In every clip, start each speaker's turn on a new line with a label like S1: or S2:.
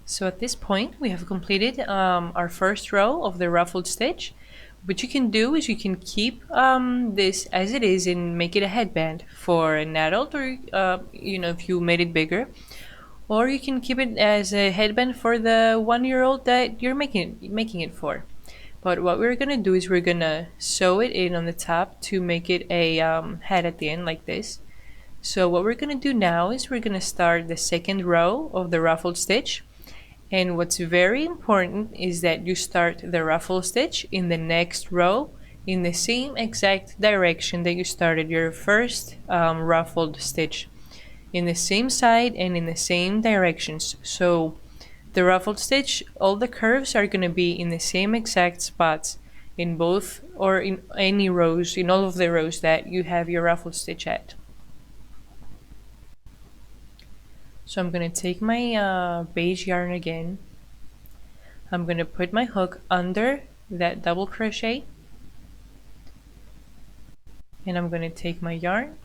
S1: So at this point we have completed our first row of the ruffled stitch. What you can do is you can keep this as it is and make it a headband for an adult, or if you made it bigger, or you can keep it as a headband for the 1-year-old that you're making it for. But what we're gonna do is we're gonna sew it in on the top to make it a head at the end like this. So what we're gonna do now is we're gonna start the second row of the ruffled stitch. And what's very important is that you start the ruffle stitch in the next row in the same exact direction that you started your first ruffled stitch, in the same side and in the same directions. So the ruffled stitch, all the curves are going to be in the same exact spots in both, or in any rows, in all of the rows that you have your ruffled stitch at. So I'm going to take my beige yarn again. I'm going to put my hook under that double crochet, and I'm going to take my yarn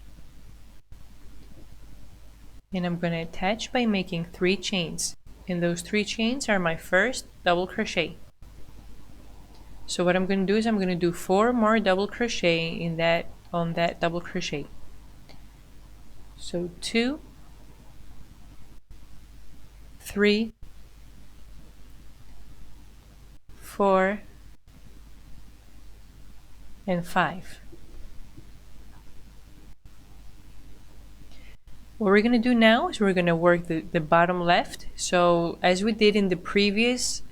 S1: and I'm going to attach by making 3 chains, and those 3 chains are my first double crochet. So what I'm going to do is I'm going to do 4 more double crochet on that double crochet. So 2, 3, 4, and 5. What we're going to do now is we're going to work the bottom left. So as we did in the previous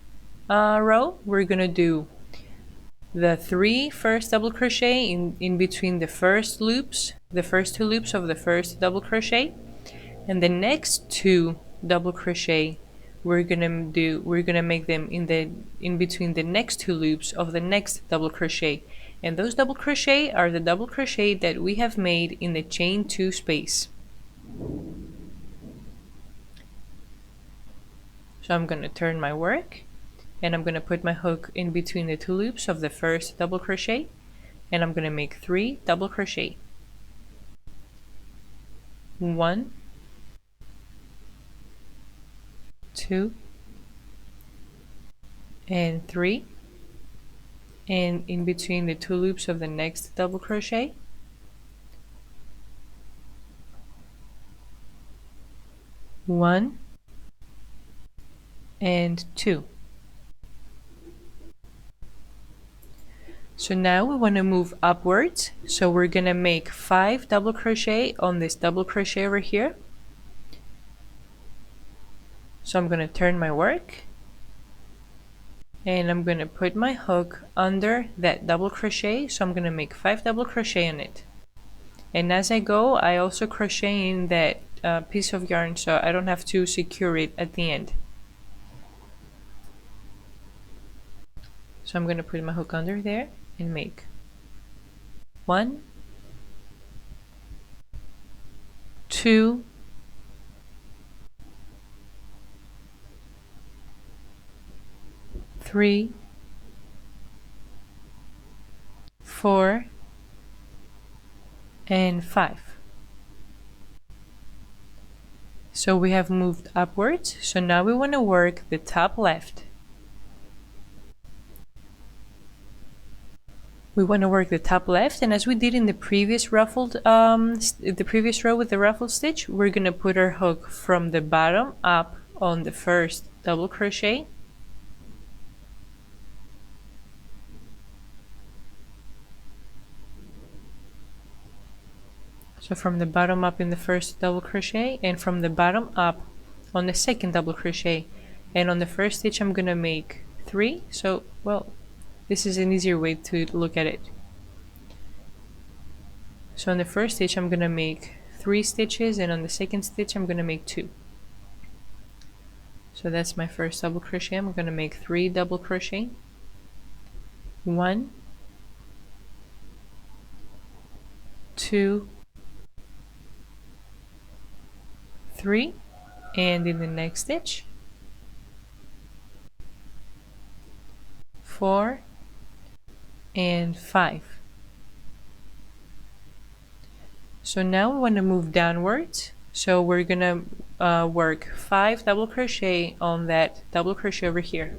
S1: row, we're going to do the 3 first double crochet in between the first 2 loops of the first double crochet, and the next 2 double crochet we're gonna make them in between the next 2 loops of the next double crochet, and those double crochet are the double crochet that we have made in the chain 2 space. So I'm going to turn my work, and I'm going to put my hook in between the 2 loops of the first double crochet, and I'm going to make 3 double crochet. 1, 2, and 3, and in between the 2 loops of the next double crochet, 1 and 2. So now we want to move upwards, so we're gonna make 5 double crochet on this double crochet over here. So I'm gonna turn my work, and I'm gonna put my hook under that double crochet, so I'm gonna make 5 double crochet on it. And as I go, I also crochet in that piece of yarn, so I don't have to secure it at the end. So I'm gonna put my hook under there and make 1, 2, 3, 4, and 5. So we have moved upwards, so now we want to work the top left. We want to work the top left, and as we did in the previous ruffled, the previous row with the ruffled stitch, we're going to put our hook from the bottom up on the first double crochet. So from the bottom up in the first double crochet, and from the bottom up on the second double crochet, and on the first stitch I'm going to make 3. So, well, this is an easier way to look at it. So on the first stitch I'm going to make 3 stitches, and on the second stitch I'm going to make 2. So that's my first double crochet. I'm going to make 3 double crochet. 1, 2, 3, and in the next stitch 4 and 5. So now we want to move downwards, so we're gonna work 5 double crochet on that double crochet over here.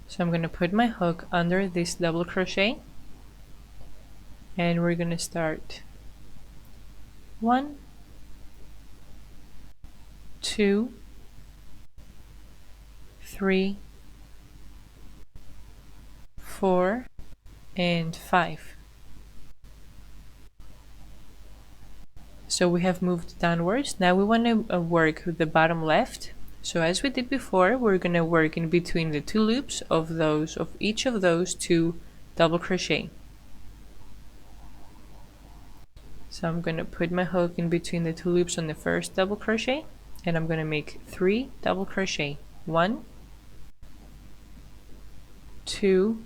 S1: So I'm going to put my hook under this double crochet, and we're going to start 1, 2, 3, 4, and 5. So we have moved downwards. Now we want to work with the bottom left. So as we did before, we're going to work in between the 2 loops of each of those 2 double crochet. So I'm going to put my hook in between the 2 loops on the first double crochet, and I'm going to make 3 double crochet. 1, 2,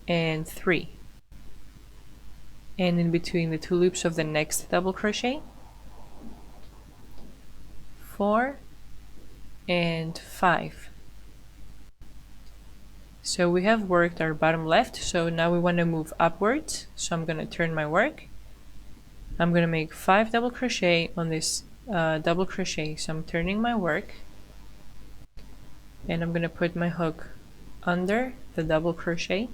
S1: and 3. And in between the 2 loops of the next double crochet, 4 and 5. So we have worked our bottom left, so now we want to move upwards. So I'm going to turn my work. I'm going to make 5 double crochet on this double crochet. So I'm turning my work, and I'm going to put my hook under the double crochet.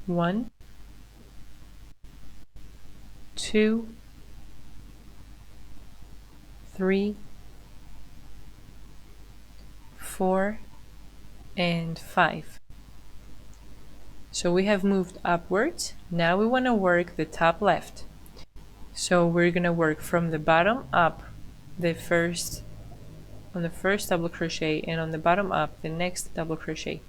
S1: 1, 2, 3, 4, and 5. So we have moved upwards. Now we want to work the top left. So we're going to work from the bottom up on the first double crochet, and on the bottom up the next double crochet.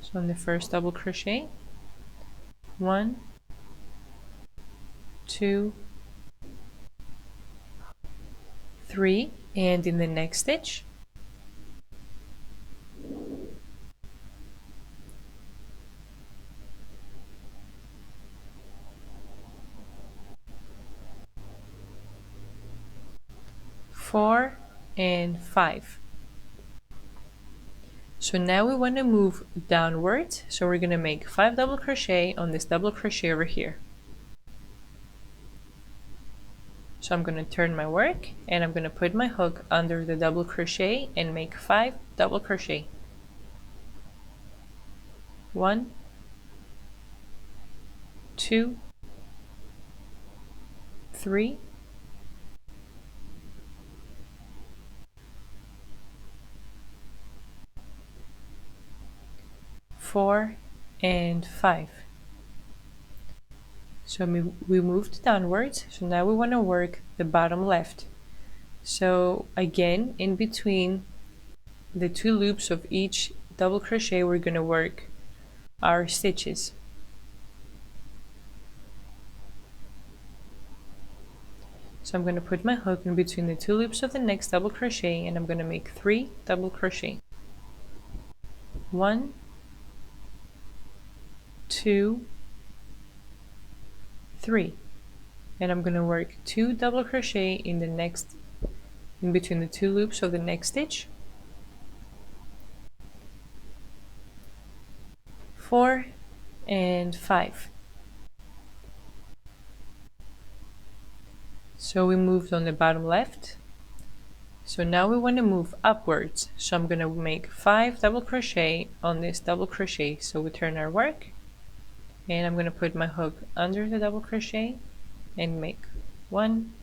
S1: So on the first double crochet, 1, 2, 3, and in the next stitch, 4 and 5. So now we want to move downwards, so we're going to make 5 double crochet on this double crochet over here. So I'm going to turn my work, and I'm going to put my hook under the double crochet and make 5 double crochet. 1, 2, 3, 4 and 5. So we moved downwards, so now we want to work the bottom left. So again, in between the 2 loops of each double crochet, we're going to work our stitches. So I'm going to put my hook in between the 2 loops of the next double crochet, and I'm going to make 3 double crochet. 1, 2, 3, and I'm going to work 2 double crochet in between the 2 loops of the next stitch, 4 and 5. So we moved on the bottom left. So now we want to move upwards. So I'm going to make 5 double crochet on this double crochet. So we turn our work, and I'm going to put my hook under the double crochet and make 1,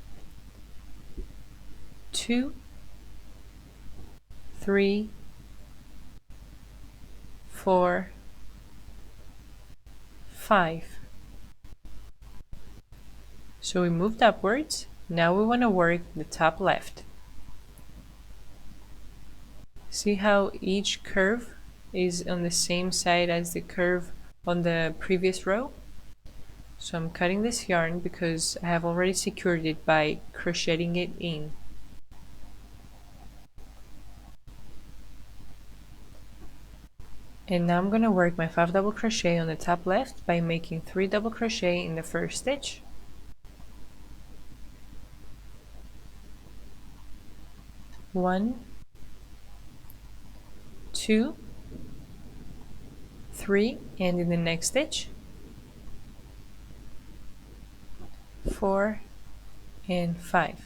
S1: 2, 3, 4, 5. So we moved upwards. Now we want to work the top left. See how each curve is on the same side as the curve on the previous row? So I'm cutting this yarn because I have already secured it by crocheting it in. And now I'm going to work my 5 double crochet on the top left by making 3 double crochet in the first stitch. 1, 2, 3, and in the next stitch 4 and 5.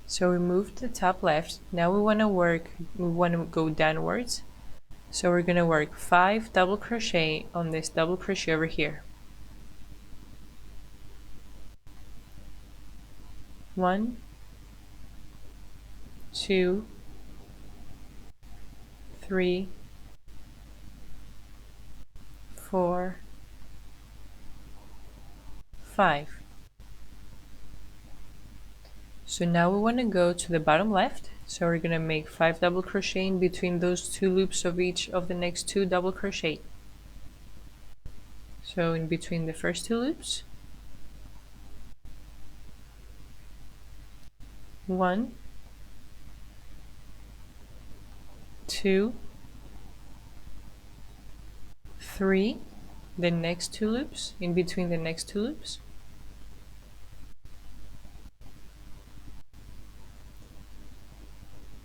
S1: So we moved to the top left. Now we want to go downwards. So we're going to work 5 double crochet on this double crochet over here. 1, 2, 3, 4, 5. So now we want to go to the bottom left. So we're going to make 5 double crochet in between those 2 loops of each of the next 2 double crochet. So in between the first 2 loops, 1, 2, 3, the next 2 loops, in between the next 2 loops,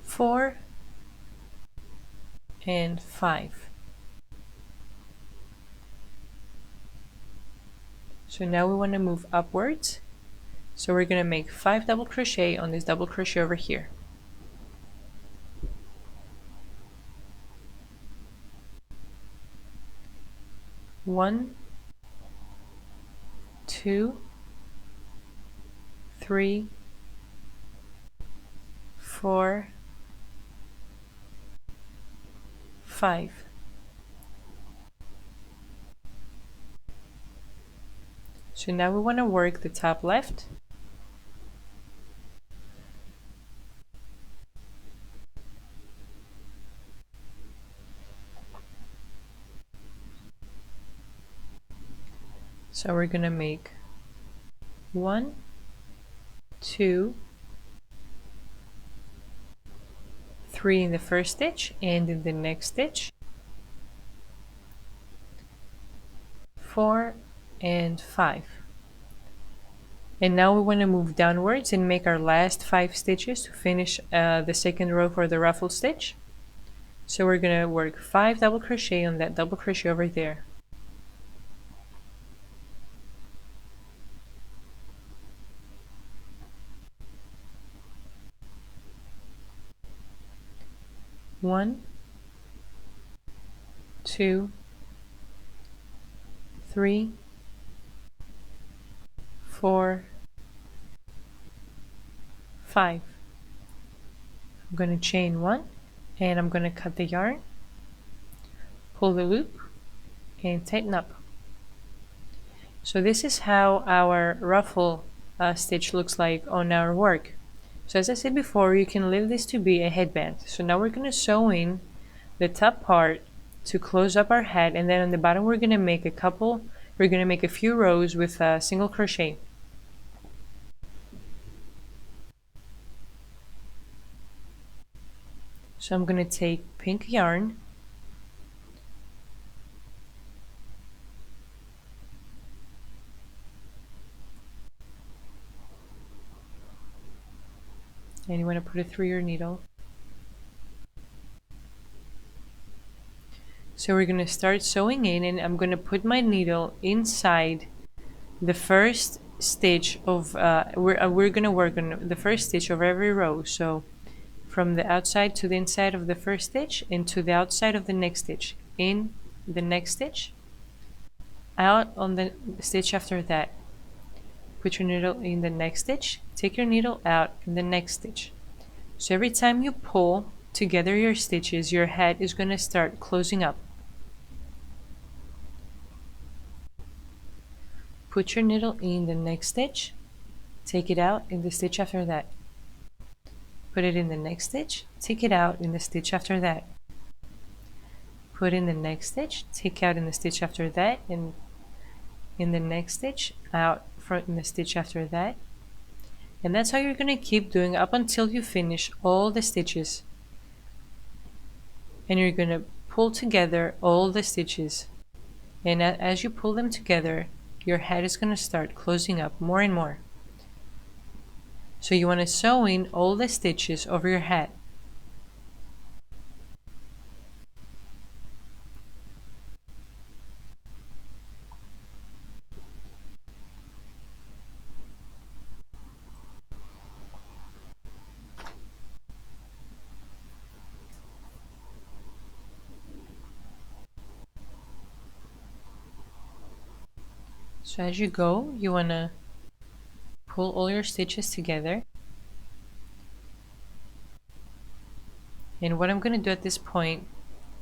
S1: 4 and 5. So now we want to move upwards. So we're going to make 5 double crochet on this double crochet over here. 1, 2, 3, 4, 5. So now we want to work the top left. So we're going to make 1, 2, 3 in the first stitch, and in the next stitch 4 and 5. And now we want to move downwards and make our last 5 stitches to finish the second row for the ruffle stitch. So we're going to work 5 double crochet on that double crochet over there. 1, 2, 3, 4, 5. I'm going to chain 1 and I'm going to cut the yarn, pull the loop, and tighten up. So this is how our ruffle stitch looks like on our work. So as I said before, you can leave this to be a headband. So now we're going to sew in the top part to close up our head, and then on the bottom we're going to make a few rows with a single crochet. So I'm going to take pink yarn, and you want to put it through your needle. So we're going to start sewing in, and I'm going to put my needle inside the first stitch of we're going to work on the first stitch of every row. So from the outside to the inside of the first stitch, and to the outside of the next stitch, in the next stitch, out on the stitch after that. Put your needle in the next stitch, take your needle out in the next stitch. So every time you pull together your stitches, your head is going to start closing up. Put your needle in the next stitch, take it out in the stitch after that. Put it in the next stitch, take it out in the stitch after that. Put in the next stitch, take out in the stitch after that, and in the next stitch, out front in the stitch after that. And that's how you're going to keep doing up until you finish all the stitches. and you're going to pull together all the stitches, and as you pull them together, your head is going to start closing up more and more. So you want to sew in all the stitches over your head. So as you go, you want to pull all your stitches together. And what I'm going to do at this point,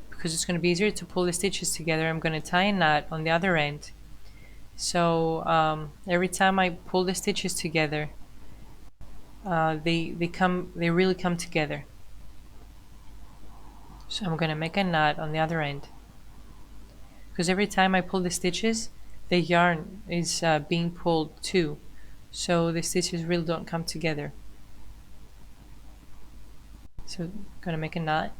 S1: because it's going to be easier to pull the stitches together, I'm going to tie a knot on the other end. So every time I pull the stitches together, they really come together. So I'm going to make a knot on the other end, because every time I pull the stitches, the yarn is being pulled too, so the stitches really don't come together. So I'm going to make a knot.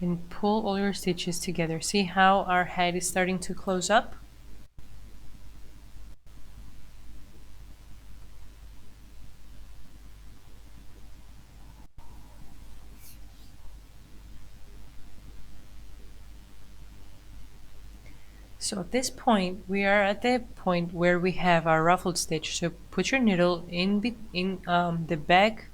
S1: And pull all your stitches together. See how our head is starting to close up? So at this point, we are at the point where we have our ruffled stitch. So put your needle in the back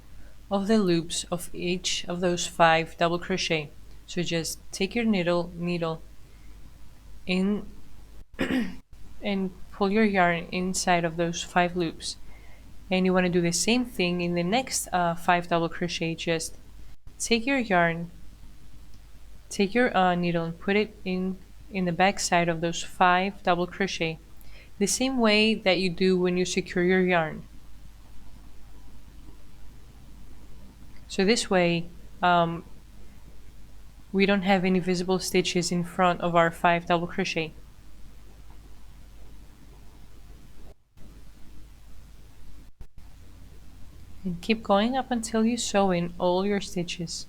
S1: of the loops of each of those 5 double crochet. So just take your needle in and pull your yarn inside of those 5 loops. And you want to do the same thing in the next 5 double crochet. Just take your yarn, take your needle and put it in the back side of those 5 double crochet, the same way that you do when you secure your yarn. So this way we don't have any visible stitches in front of our 5 double crochet. And keep going up until you sew in all your stitches.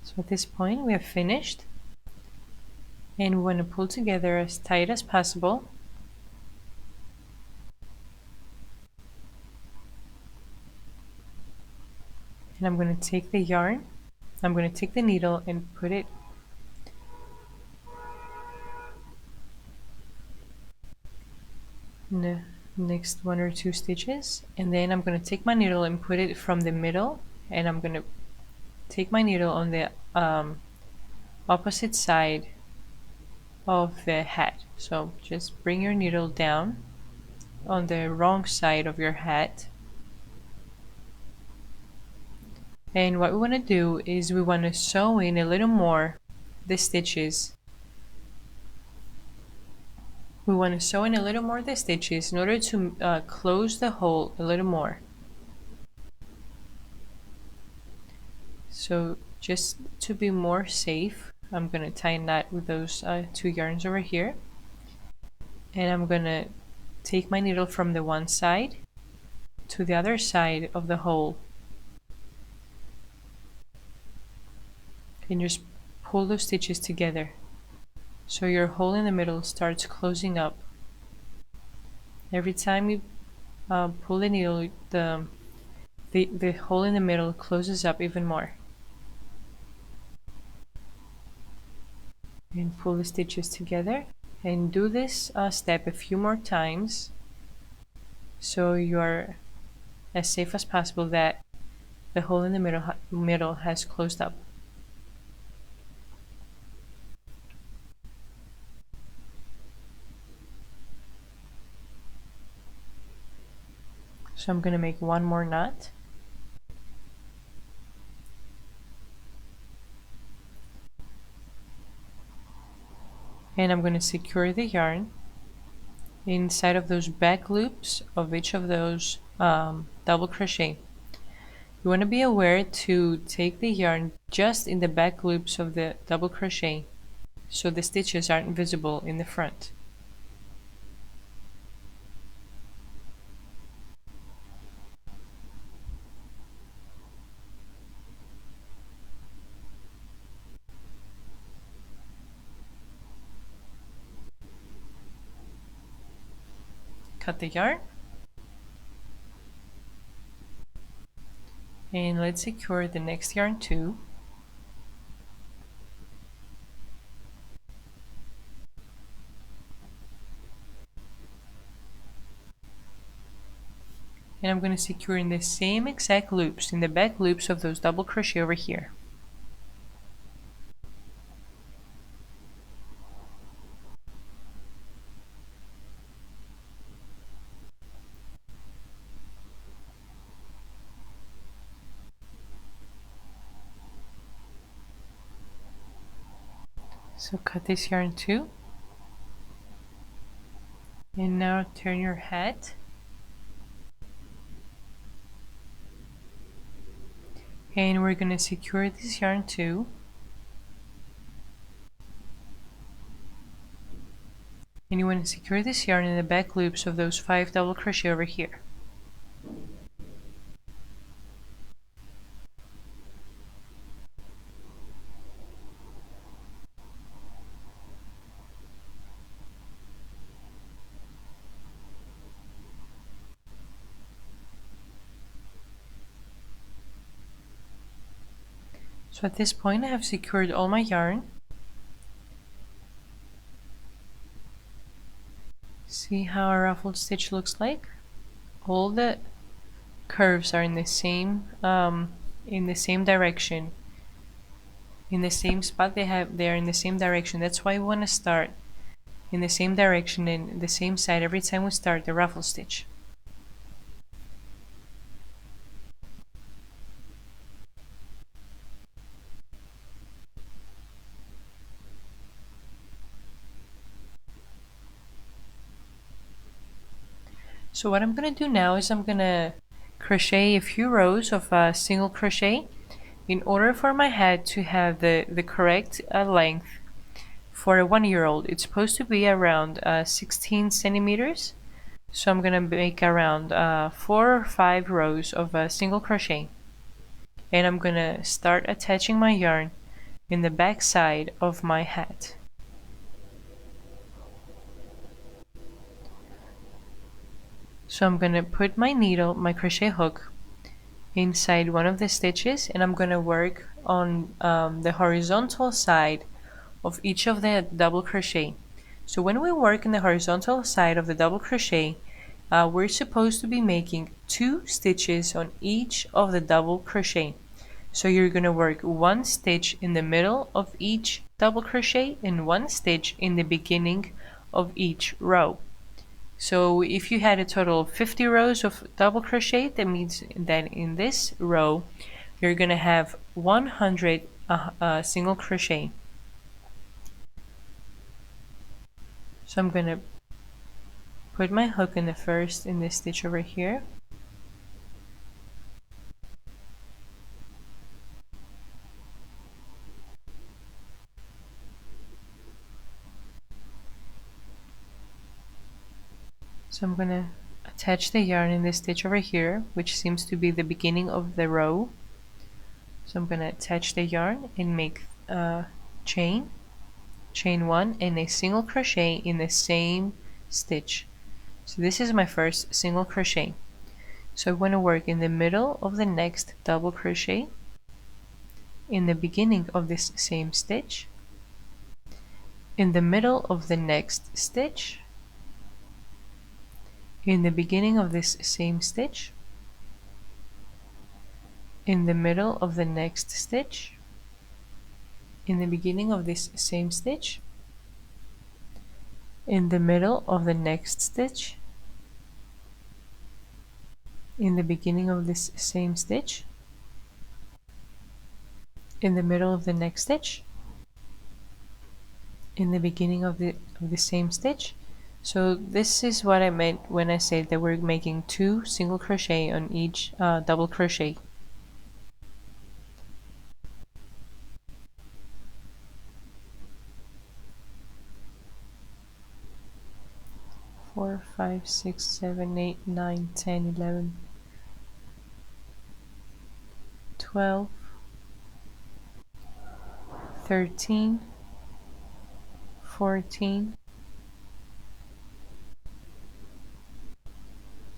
S1: So at this point we have finished, and we want to pull together as tight as possible. And I'm going to take the yarn, I'm going to take the needle and put it in the next 1 or 2 stitches, and then I'm going to take my needle and put it from the middle, and I'm going to take my needle on the opposite side of the hat. So just bring your needle down on the wrong side of your hat. And what we want to do is we want to sew in a little more the stitches. We want to sew in a little more the stitches in order to close the hole a little more. So just to be more safe, I'm going to tie a knot with those 2 yarns over here. And I'm going to take my needle from the one side to the other side of the hole. And just pull those stitches together, so your hole in the middle starts closing up. Every time you pull the needle, the hole in the middle closes up even more. And pull the stitches together, and do this step a few more times so you are as safe as possible that the hole in the middle has closed up. So I'm going to make 1 more knot. And I'm going to secure the yarn inside of those back loops of each of those double crochet. You want to be aware to take the yarn just in the back loops of the double crochet so the stitches aren't visible in the front. Cut the yarn and let's secure the next yarn too. And I'm going to secure in the same exact loops, in the back loops of those double crochet over here. So cut this yarn too. And now turn your head. And we're going to secure this yarn too. And you want to secure this yarn in the back loops of those 5 double crochet over here. So at this point I have secured all my yarn. See how a ruffled stitch looks like? All the curves are in the same direction. In the same spot they're in the same direction. That's why we want to start in the same direction and the same side every time we start the ruffle stitch. So what I'm going to do now is I'm going to crochet a few rows of single crochet in order for my head to have the correct length. For a 1-year-old, it's supposed to be around 16 centimeters. So I'm going to make around 4 or 5 rows of single crochet. And I'm going to start attaching my yarn in the back side of my hat. So I'm going to put my needle, my crochet hook, inside one of the stitches, and I'm going to work on the horizontal side of each of the double crochet. So when we work in the horizontal side of the double crochet, we're supposed to be making 2 stitches on each of the double crochet. So you're going to work 1 stitch in the middle of each double crochet and 1 stitch in the beginning of each row. So if you had a total of 50 rows of double crochet, that means that in this row you're going to have 100 single crochet. So I'm going to put my hook in this stitch over here. So I'm going to attach the yarn in this stitch over here, which seems to be the beginning of the row. So I'm going to attach the yarn and make a chain 1 and a single crochet in the same stitch. So this is my first single crochet. So I want to work in the middle of the next double crochet, in the beginning of this same stitch, in the middle of the next stitch, in the beginning of this same stitch, in the middle of the next stitch, in the beginning of this same stitch, in the middle of the next stitch, in the beginning of this same stitch, in the middle of the next stitch, in the beginning of the same stitch. So this is what I meant when I said that we're making 2 single crochet on each double crochet. 4, 5, 6, 7, 8, 9, 10, 11, 12, 13, 14,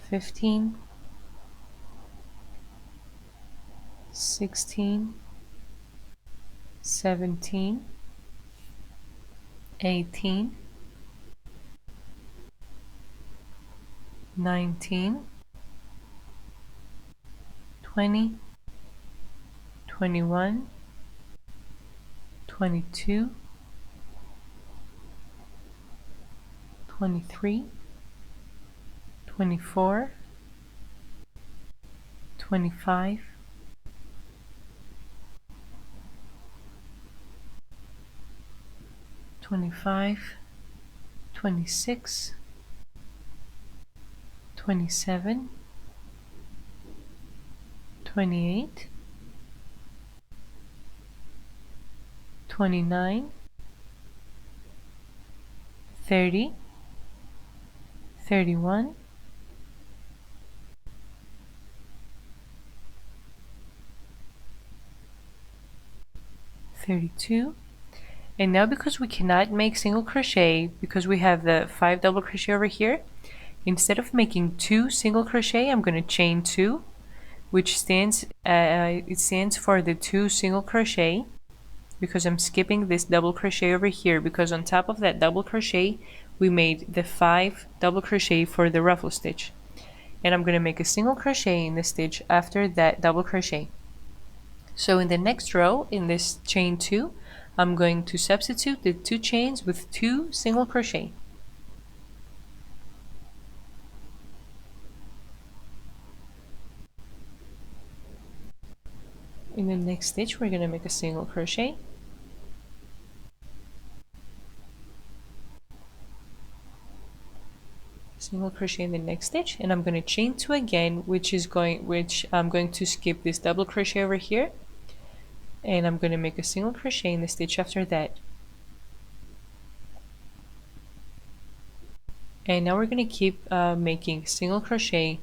S1: 15, 16, 17, 18, 19, 20, 21, 22, 23, 24, 25, 25, 26, 27, 28, 29, 30, 31, 32. And now, because we cannot make single crochet because we have the 5 double crochet over here, instead of making 2 single crochet, I'm going to chain 2, which stands for the 2 single crochet, because I'm skipping this double crochet over here, because on top of that double crochet we made the 5 double crochet for the ruffle stitch, and I'm going to make a single crochet in the stitch after that double crochet. So in the next row, in this chain 2, I'm going to substitute the 2 chains with 2 single crochet. In the next stitch, we're going to make a single crochet, single crochet in the next stitch, and I'm going to chain 2 again, which I'm going to skip this double crochet over here, and I'm going to make a single crochet in the stitch after that. And now we're going to keep making single crochet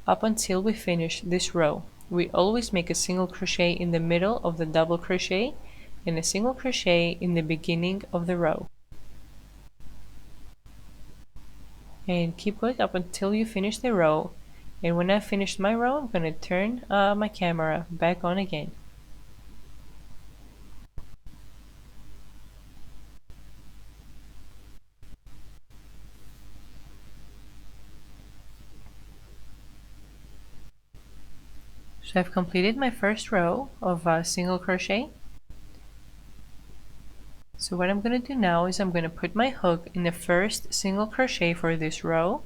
S1: up until we finish this row. We always make a single crochet in the middle of the double crochet and a single crochet in the beginning of the row. And keep going up until you finish the row. And when I finish my row, I'm going to turn my camera back on again. So I've completed my first row of single crochet. So what I'm going to do now is I'm going to put my hook in the first single crochet for this row,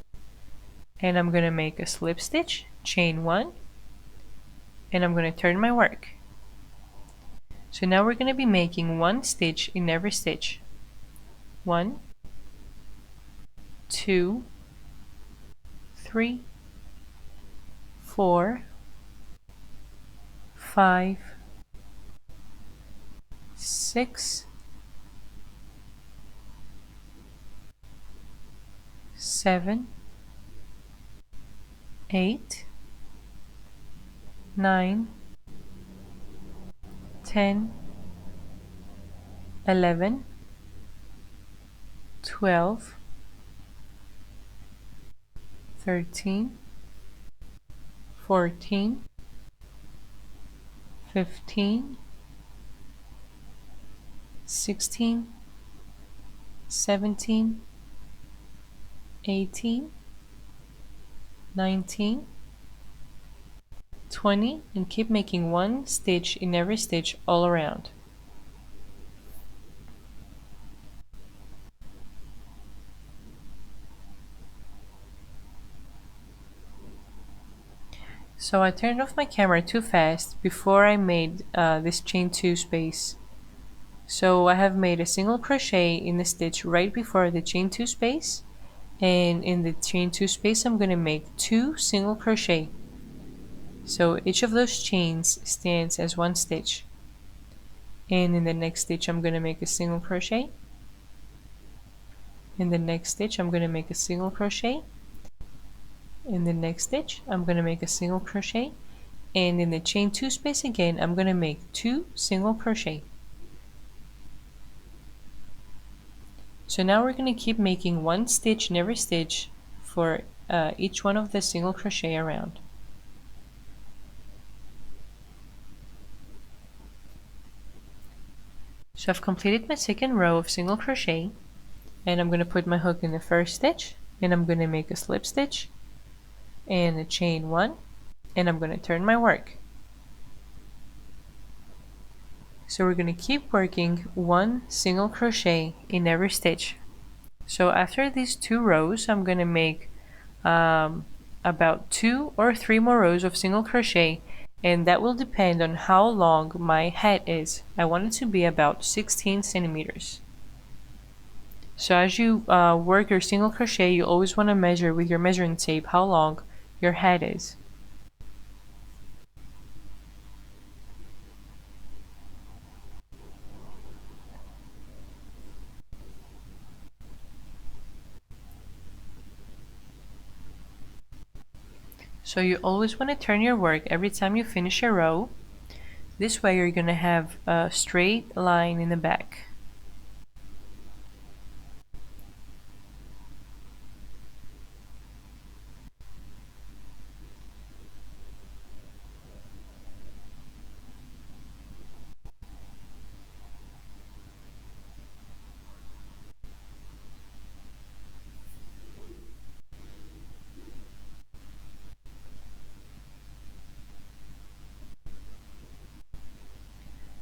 S1: and I'm going to make a slip stitch, chain 1, and I'm going to turn my work. So now we're going to be making 1 stitch in every stitch. 1, 2, 3, 4, 5, 6, 7, 8, 9, 10, 11, 12, 13, 14, 15, 16, 17, 18, 19, 20, and keep making 1 stitch in every stitch all around. So I turned off my camera too fast before I made this chain 2 space. So I have made a single crochet in the stitch right before the chain 2 space, and in the chain 2 space I'm going to make 2 single crochet. So each of those chains stands as 1 stitch, and in the next stitch I'm going to make a single crochet, In the next stitch I'm going to make a single crochet. In the next stitch I'm going to make a single crochet, and in the chain 2 space again I'm going to make 2 single crochet. So now we're going to keep making 1 stitch in every stitch for each one of the single crochet around. So I've completed my second row of single crochet, and I'm going to put my hook in the first stitch, and I'm going to make a slip stitch and a chain 1, and I'm going to turn my work. So we're going to keep working 1 single crochet in every stitch. So after these 2 rows I'm going to make about 2 or 3 more rows of single crochet, and that will depend on how long my hat is. I want it to be about 16 centimeters. So as you work your single crochet, you always want to measure with your measuring tape how long your hat is. So you always want to turn your work every time you finish a row. This way you're going to have a straight line in the back.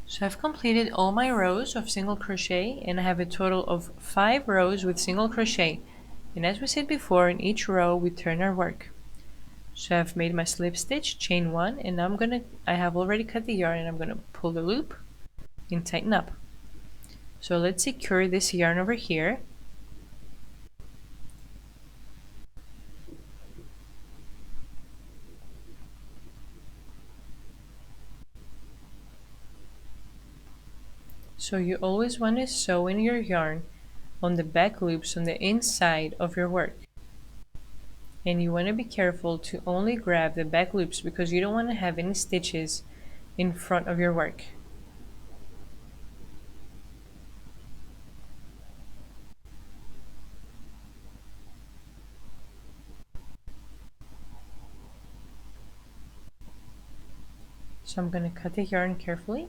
S1: So I've completed all my rows of single crochet, and I have a total of 5 rows with single crochet, and as we said before, in each row we turn our work. So I've made my slip stitch, chain 1, and now I have already cut the yarn, and I'm going to pull the loop and tighten up. So let's secure this yarn over here. So you always want to sew in your yarn on the back loops on the inside of your work. And you want to be careful to only grab the back loops because you don't want to have any stitches in front of your work. So I'm going to cut the yarn carefully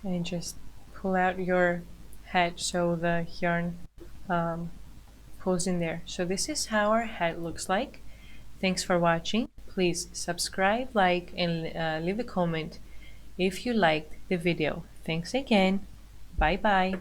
S1: and just pull out your hat so the yarn pulls in there. So this is how our hat looks like. Thanks for watching. Please subscribe, like, and leave a comment if you liked the video. Thanks again. Bye bye.